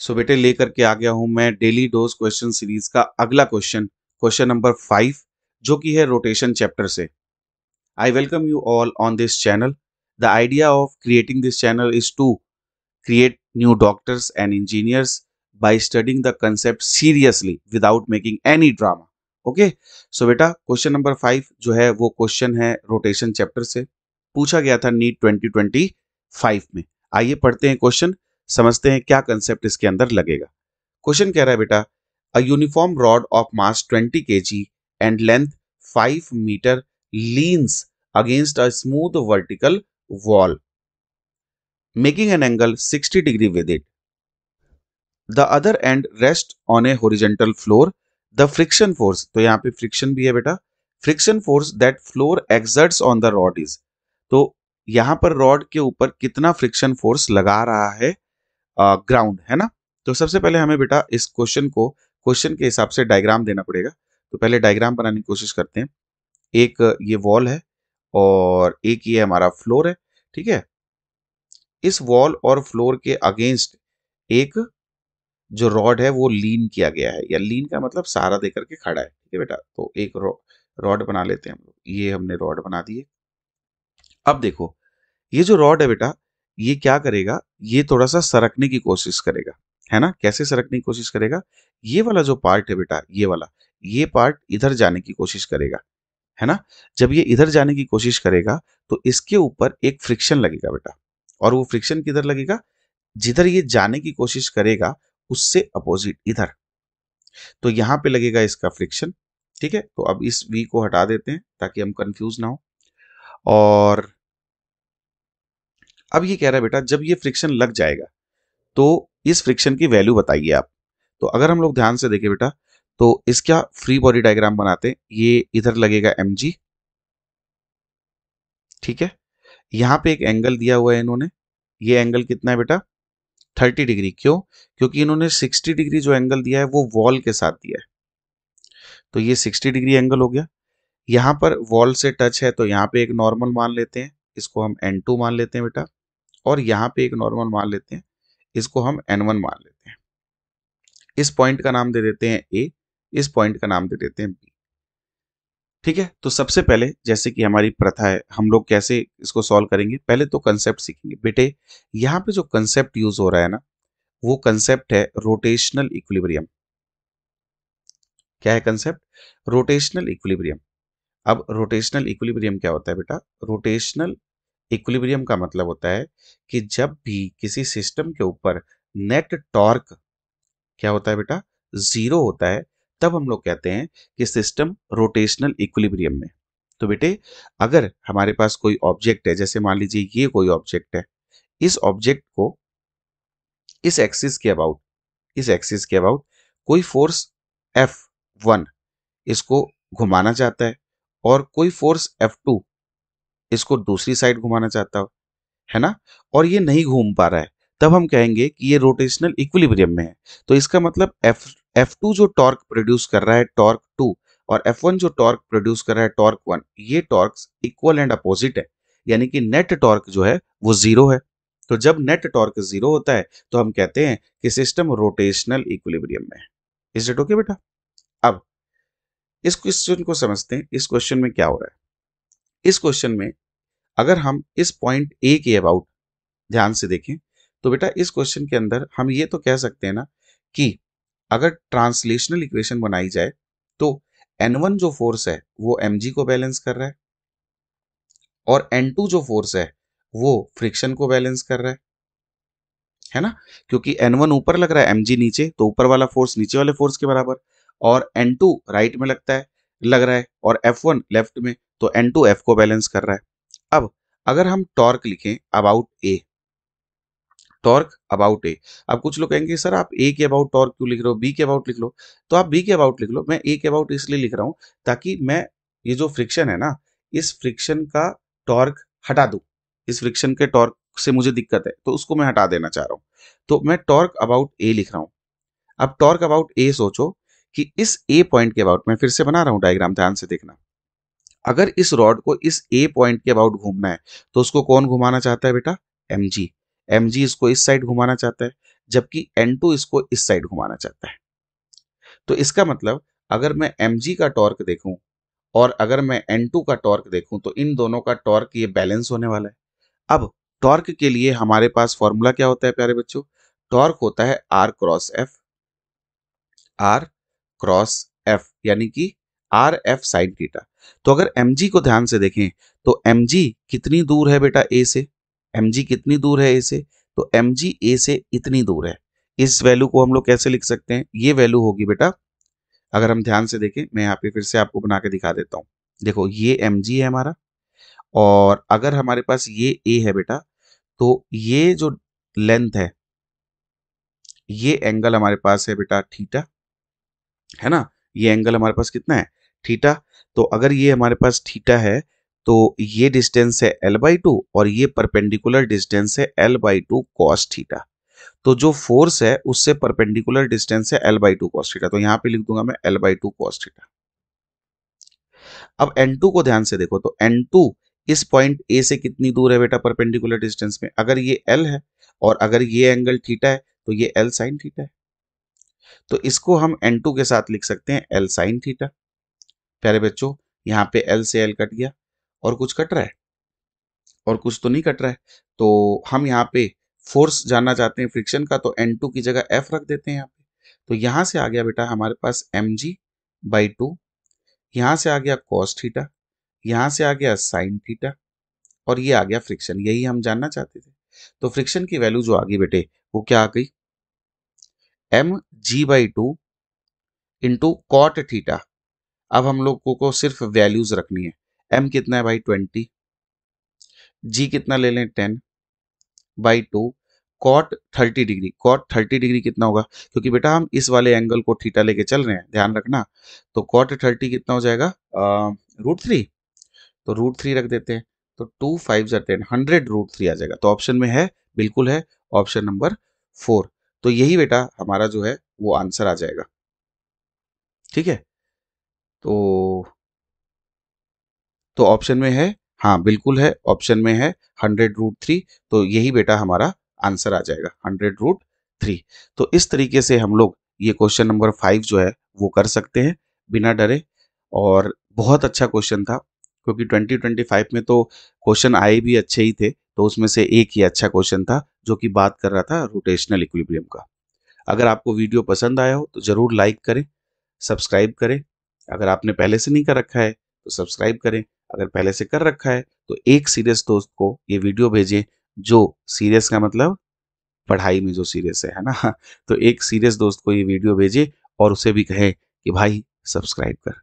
सो बेटे लेकर के आ गया हूं मैं डेली डोज क्वेश्चन सीरीज का अगला क्वेश्चन, क्वेश्चन नंबर 5, जो कि है रोटेशन चैप्टर से। I welcome you all on this channel. The idea of creating this channel is to create new doctors and engineers by studying the concept seriously without making any drama. Okay, so बेटा question number 5 जो है वो question है rotation chapter से, पूछा गया था NEET 2025 में। आइए पढ़ते हैं क्वेश्चन, समझते हैं क्या कंसेप्ट इसके अंदर लगेगा। क्वेश्चन कह रहा है बेटा, a uniform rod of mass 20 kg and length 5 metre leans against a smooth vertical wall making an angle 60 degree with it. The other end rests on a horizontal floor. The friction force, तो यहाँ पे friction भी है बेटा, friction force that floor exerts on the rod is, तो यहाँ पर rod के ऊपर कितना फ्रिक्शन फोर्स लगा रहा है ग्राउंड, है ना। तो सबसे पहले हमें बेटा इस क्वेश्चन को क्वेश्चन के हिसाब से डायग्राम देना पड़ेगा। तो पहले डायग्राम बनाने की कोशिश करते हैं। एक ये वॉल है और एक ये हमारा फ्लोर है, ठीक है। इस वॉल और फ्लोर के अगेंस्ट एक जो रॉड है वो लीन किया गया है, या लीन का मतलब सहारा देकर के खड़ा है, ठीक है बेटा। तो एक रॉड बना लेते हैं हम लोग, ये हमने रॉड बना दिए। अब देखो ये जो रॉड है बेटा, ये क्या करेगा, ये थोड़ा सा सरकने की कोशिश करेगा, है ना। कैसे सरकने की कोशिश करेगा, ये वाला जो पार्ट है बेटा, ये वाला, ये पार्ट इधर जाने की कोशिश करेगा, है ना। जब ये इधर जाने की कोशिश करेगा तो इसके ऊपर एक फ्रिक्शन लगेगा बेटा, और वो फ्रिक्शन किधर लगेगा, जिधर ये जाने की कोशिश करेगा उससे अपोजिट इधर, तो यहां पे लगेगा इसका फ्रिक्शन, ठीक है। तो अब इस v को हटा देते हैं ताकि हम कंफ्यूज ना हो। और अब ये कह रहा है बेटा, जब ये फ्रिक्शन लग जाएगा तो इस फ्रिक्शन की वैल्यू बताइए आप। तो अगर हम लोग ध्यान से देखें बेटा, तो इसका फ्री बॉडी डायग्राम बनाते हैं। ये इधर लगेगा mg, ठीक है। यहां पे एक एंगल दिया हुआ है इन्होंने, ये एंगल कितना है बेटा, 30 डिग्री। क्यों, क्योंकि इन्होंने 60 डिग्री जो एंगल दिया है वो वॉल के साथ दिया है, तो ये 60 डिग्री एंगल हो गया। यहाँ पर वॉल से टच है तो यहाँ पे एक नॉर्मल मान लेते हैं, इसको हम n2 मान लेते हैं बेटा। और यहाँ पे एक नॉर्मल मान लेते हैं, इसको हम n1 मान लेते हैं। इस पॉइंट का नाम दे देते हैं a, इस पॉइंट का नाम दे देते हैं b, ठीक है। तो सबसे पहले जैसे कि हमारी प्रथा है, हम लोग कैसे इसको सॉल्व करेंगे, पहले तो कंसेप्ट सीखेंगे बेटे। यहाँ पे जो कंसेप्ट यूज हो रहा है ना, वो कंसेप्ट है रोटेशनल इक्विलिब्रियम। क्या है कंसेप्ट, रोटेशनल इक्विलिब्रियम। अब रोटेशनल इक्विलिब्रियम क्या होता है बेटा, रोटेशनल इक्विलिब्रियम का मतलब होता है कि जब भी किसी सिस्टम के ऊपर नेट टॉर्क क्या होता है बेटा, जीरो होता है, तब हम लोग कहते हैं कि सिस्टम रोटेशनल इक्विलिब्रियम में। तो बेटे अगर हमारे पास कोई ऑब्जेक्ट है, जैसे मान लीजिए ये कोई ऑब्जेक्ट है, इस ऑब्जेक्ट को इस एक्सिस के अबाउट, इस एक्सिस के अबाउट कोई फोर्स F1 इसको घुमाना चाहता है, और कोई फोर्स F2 इसको दूसरी साइड घुमाना चाहता हो, है ना, और ये नहीं घूम पा रहा है, तब हम कहेंगे कि ये रोटेशनल इक्विलिब्रियम में है। तो इसका मतलब F2 जो टॉर्क प्रोड्यूस कर रहा है टॉर्क 2, और F1 जो टॉर्क प्रोड्यूस कर रहा है टॉर्क 1, ये टॉर्क्स इक्वल एंड अपोजिट है, यानी कि नेट टॉर्क जो है वो जीरो है। तो जब नेट टॉर्क जीरो होता है तो हम कहते हैं कि सिस्टम रोटेशनल इक्विलिब्रियम में है। इज इट ओके बेटा। अब इस क्वेश्चन को समझते हैं, इस क्वेश्चन में क्या हो रहा है। इस क्वेश्चन में अगर हम इस पॉइंट ए के अबाउट ध्यान से देखें, तो बेटा इस क्वेश्चन के अंदर हम ये तो कह सकते हैं ना कि अगर ट्रांसलेशनल इक्वेशन बनाई जाए तो N1 जो फोर्स है वो mg को बैलेंस कर रहा है, और N2 जो फोर्स है वो फ्रिक्शन को बैलेंस कर रहा है ना। क्योंकि N1 ऊपर लग रहा है, mg नीचे, तो ऊपर वाला फोर्स नीचे वाले फोर्स के बराबर, और N2 राइट में लग रहा है, और F1 लेफ्ट में, तो N2 F को बैलेंस कर रहा है। अब अगर हम टॉर्क लिखें अबाउट ए, टॉर्क अबाउट ए, अब कुछ लोग कहेंगे सर आप ए के अबाउट टॉर्क क्यों लिख रहे हो, बी के अबाउट लिख लो। तो आप बी के अबाउट लिख लो, मैं ए के अबाउट इसलिए लिख रहा हूं ताकि मैं ये जो फ्रिक्शन है ना, इस फ्रिक्शन का टॉर्क हटा दूं। इस फ्रिक्शन के टॉर्क से मुझे दिक्कत है तो उसको मैं हटा देना चाह रहा हूं, तो मैं टॉर्क अबाउट ए लिख रहा हूं। अब टॉर्क अबाउट ए सोचो कि इस ए पॉइंट के अबाउट, मैं फिर से बना रहा हूं डायग्राम, ध्यान से देखना। अगर इस रॉड को इस ए पॉइंट के अबाउट घूमना है तो उसको कौन घुमाना चाहता है बेटा, mg। mg इसको इस साइड घुमाना चाहता है, जबकि N2 इसको इस साइड घुमाना चाहता है। तो इसका मतलब अगर मैं mg का टॉर्क देखूं और अगर मैं N2 का टॉर्क देखूं तो इन दोनों का टॉर्क ये बैलेंस होने वाला है। अब टॉर्क के लिए हमारे पास फॉर्मूला क्या होता है प्यारे बच्चों? टॉर्क होता है R cross F, R cross F, यानी कि आर एफ साइन थीटा। तो अगर mg को ध्यान से देखें तो mg कितनी दूर है बेटा a से? mg कितनी दूर है a से? तो mg a से इतनी दूर है। इस वैल्यू को हम लोग कैसे लिख सकते हैं? ये वैल्यू होगी बेटा, अगर हम ध्यान से देखें, मैं यहाँ पे फिर से आपको बना के दिखा देता हूँ। देखो ये mg है हमारा, और अगर हमारे पास ये a है बेटा, तो ये जो लेंथ है, ये एंगल हमारे पास है बेटा थीटा, है ना? ये एंगल हमारे पास कितना है? थीटा। तो अगर ये हमारे पास थीटा है तो ये डिस्टेंस है l/2 और ये परपेंडिकुलर डिस्टेंस है l/2 cos थीटा। तो जो फोर्स है उससे परपेंडिकुलर डिस्टेंस है l/2 cos थीटा। तो यहाँ पे लिख दूंगा मैं l/2 cos थीटा। अब N2 को ध्यान से देखो तो N2 इस पॉइंट A से कितनी दूर है बेटा परपेंडिकुलर डिस्टेंस में? अगर ये L है और अगर ये एंगल थीटा है तो ये L sin थीटा है। तो इसको हम N2 के साथ लिख सकते हैं L sin थीटा। प्यारे बच्चों, यहाँ पे L से L कट गया, और कुछ कट रहा है? और कुछ तो नहीं कट रहा है। तो हम यहाँ पे फोर्स जानना चाहते हैं फ्रिक्शन का, तो N2 की जगह F रख देते हैं यहाँ पे। तो यहाँ से आ गया बेटा हमारे पास mg/2, यहाँ से आ गया cos थीटा, यहाँ से आ गया sin थीटा, और ये आ गया फ्रिक्शन। यही हम जानना चाहते थे। तो फ्रिक्शन की वैल्यू जो आ गई बेटे, वो क्या आ गई? mg/2 into cot theta. अब हम लोग को सिर्फ वैल्यूज रखनी है। m कितना है भाई? 20, g कितना ले लें? 10/2, कॉट 30 डिग्री। कॉट 30 डिग्री कितना होगा? क्योंकि बेटा हम इस वाले एंगल को थीटा लेके चल रहे हैं, ध्यान रखना। तो कॉट 30 कितना हो जाएगा? √3। तो √3 रख देते हैं। तो 2 5 10, 100√3 आ जाएगा। तो ऑप्शन में है, बिल्कुल है, ऑप्शन नंबर 4। तो यही बेटा हमारा जो है वो आंसर आ जाएगा। ठीक है, तो ऑप्शन में है, हाँ बिल्कुल है, ऑप्शन में है 100√3। तो यही बेटा हमारा आंसर आ जाएगा, 100√3। तो इस तरीके से हम लोग ये क्वेश्चन नंबर 5 जो है वो कर सकते हैं बिना डरे। और बहुत अच्छा क्वेश्चन था, क्योंकि 2025 में तो क्वेश्चन आए भी अच्छे ही थे, तो उसमें से एक ही अच्छा क्वेश्चन था जो कि बात कर रहा था रोटेशनल इक्विलिब्रियम का। अगर आपको वीडियो पसंद आया हो तो ज़रूर लाइक करें, सब्सक्राइब करें। अगर आपने पहले से नहीं कर रखा है तो सब्सक्राइब करें। अगर पहले से कर रखा है तो एक सीरियस दोस्त को ये वीडियो भेजें, जो सीरियस का मतलब पढ़ाई में जो सीरियस है ना। तो एक सीरियस दोस्त को ये वीडियो भेजें और उसे भी कहें कि भाई सब्सक्राइब कर।